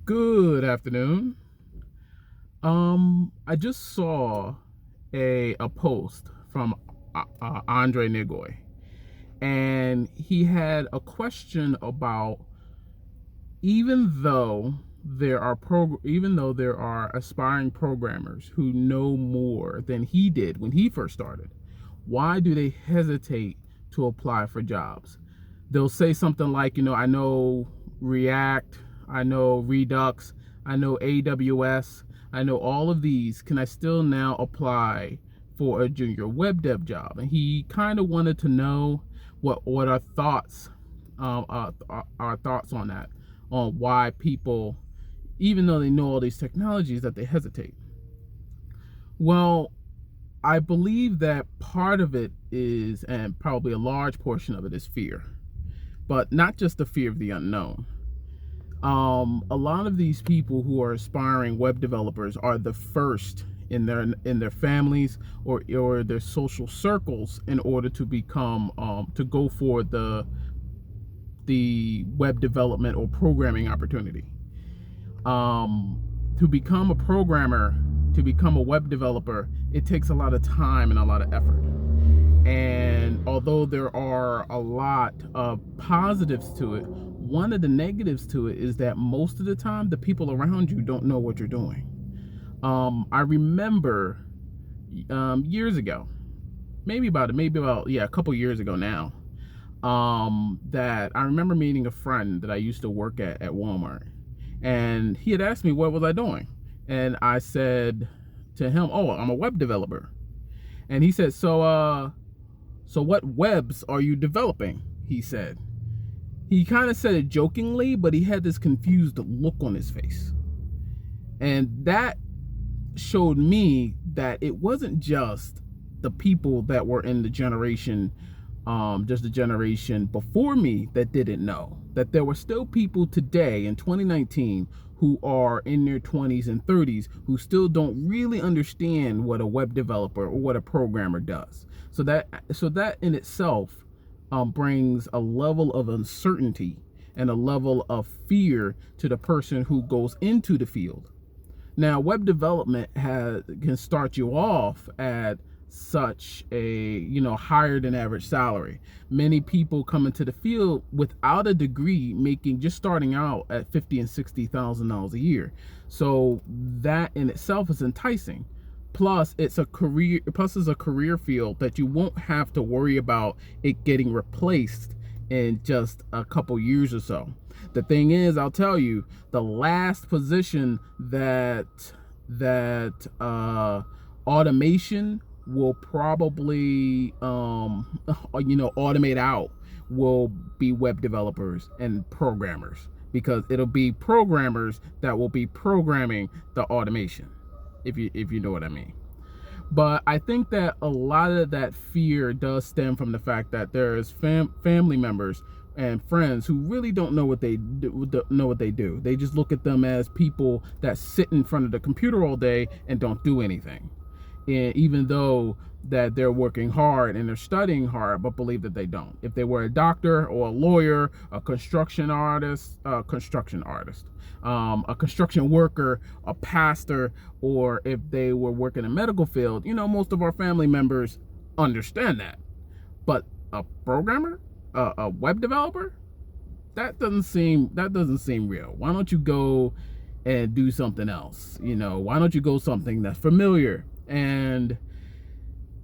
Good afternoon. I just saw a post from Andre Nigoy, and he had a question about even though there are aspiring programmers who know more than he did when he first started, why do they hesitate to apply for jobs? They'll say something like, I know React, I know Redux, I know AWS, I know all of these. Can I still now apply for a junior web dev job? And he kind of wanted to know what our thoughts on that, on why people, even though they know all these technologies, that they hesitate. Well, I believe that part of it is, and probably a large portion of it is fear, but not just the fear of the unknown. A lot of these people who are aspiring web developers are the first in their families or their social circles in order to become to go for the web development or programming opportunity. To become a programmer, to become a web developer, it takes a lot of time and a lot of effort. And although there are a lot of positives to it, one of the negatives to it is that most of the time the people around you don't know what you're doing. I remember years ago, maybe about a couple years ago now, that I remember meeting a friend that I used to work at Walmart, and he had asked me what was I doing, and I said to him, "Oh, I'm a web developer." And he said, "So what webs are you developing?" He said. He kind of said it jokingly, but he had this confused look on his face. And that showed me that it wasn't just the people that were in the generation, just the generation before me, that didn't know. That there were still people today in 2019 who are in their 20s and 30s who still don't really understand what a web developer or what a programmer does. So that in itself brings a level of uncertainty and a level of fear to the person who goes into the field. Now, web development can start you off at such a higher than average salary. Many people come into the field without a degree, making just starting out at $50,000 and $60,000 a year. So that in itself is enticing. Plus, it's a career. Plus, it's a career field that you won't have to worry about it getting replaced in just a couple years or so. The thing is, I'll tell you, the last position that automation will probably automate out will be web developers and programmers, because it'll be programmers that will be programming the automation, if you know what I mean. But I think that a lot of that fear does stem from the fact that there's family members and friends who really don't know what they do. They just look at them as people that sit in front of the computer all day and don't do anything. And even though that they're working hard and they're studying hard, but believe that they don't. If they were a doctor or a lawyer, a construction worker, a pastor, or if they were working in medical field, most of our family members understand that. But a programmer, a web developer, that doesn't seem real. Why don't you go and do something else? Why don't you go something that's familiar? And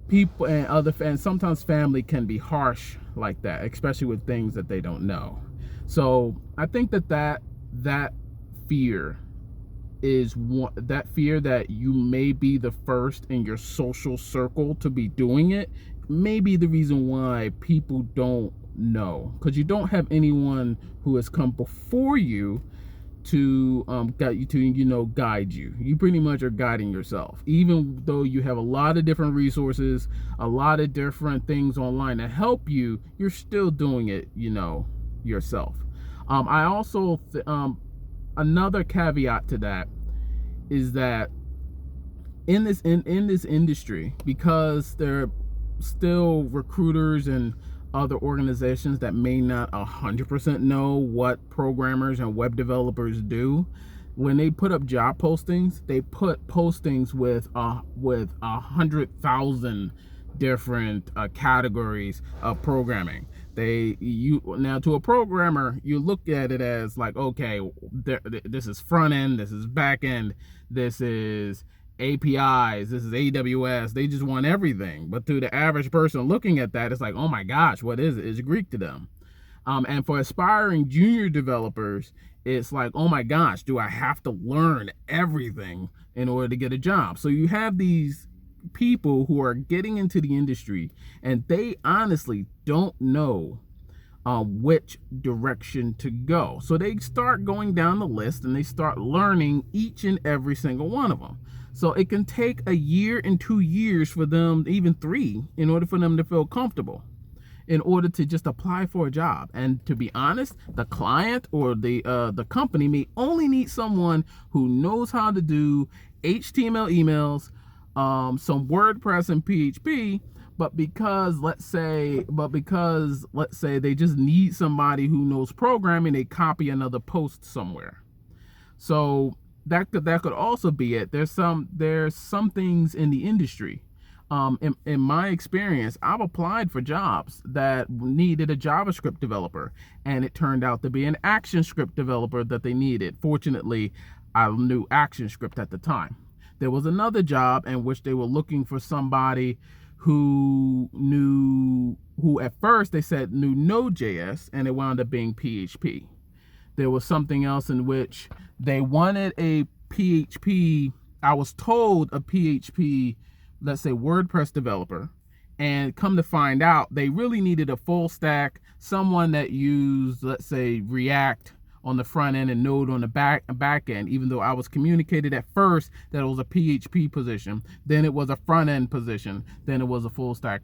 people and sometimes family can be harsh like that, especially with things that they don't know. So I think that fear is that fear that you may be the first in your social circle to be doing it, may be the reason why people don't know, because you don't have anyone who has come before you to guide you. You pretty much are guiding yourself, even though you have a lot of different resources, a lot of different things online to help you. You're still doing it yourself. I also another caveat to that is that in this industry, because there are still recruiters and other organizations that may not 100% know what programmers and web developers do, when they put up job postings, they put postings with 100,000 different categories of programming. Now, to a programmer, you look at it as like, okay, this is front end, this is back end, this is APIs, this is AWS. They just want everything. But to the average person looking at that, it's like, oh my gosh, what is it? It's Greek to them. And for aspiring junior developers, it's like, oh my gosh, do I have to learn everything in order to get a job? So you have these people who are getting into the industry and they honestly don't know which direction to go. So they start going down the list and they start learning each and every single one of them. So it can take a year and 2 years for them, even 3, in order for them to feel comfortable, in order to just apply for a job. And to be honest, the client or the company may only need someone who knows how to do HTML emails, some WordPress and PHP, but because let's say they just need somebody who knows programming, they copy another post somewhere. So that could also be it. There's some things in the industry. In my experience, I've applied for jobs that needed a JavaScript developer, and it turned out to be an ActionScript developer that they needed. Fortunately, I knew ActionScript at the time. There was another job in which they were looking for somebody who at first they said knew Node.js, and it wound up being PHP. There was something else in which they wanted a PHP, I was told a PHP, let's say WordPress developer, and come to find out they really needed a full stack, someone that used, let's say, React on the front end and Node on the back end, even though I was communicated at first that it was a PHP position, then it was a front end position, then it was a full stack,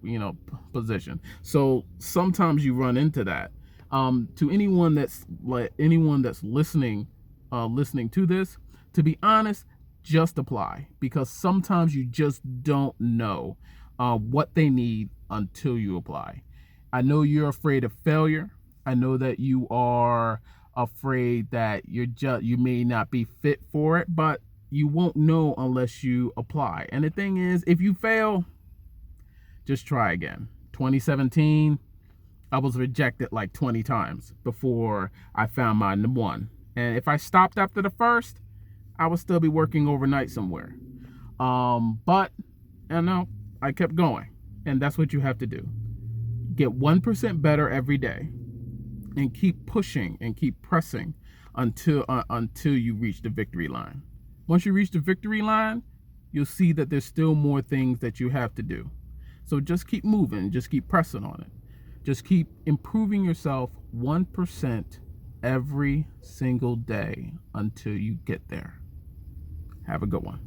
position. So sometimes you run into that. To anyone that's listening to this, to be honest, just apply, because sometimes you just don't know what they need until you apply. I know you're afraid of failure. I know that you are afraid that you may not be fit for it, but you won't know unless you apply. And the thing is, if you fail, just try again. 2017, I was rejected like 20 times before I found my one. And if I stopped after the first, I would still be working overnight somewhere. But I kept going, and that's what you have to do. Get 1% better every day, and keep pushing and keep pressing until you reach the victory line. Once you reach the victory line, you'll see that there's still more things that you have to do. So just keep moving, just keep pressing on it. Just keep improving yourself 1% every single day until you get there. Have a good one.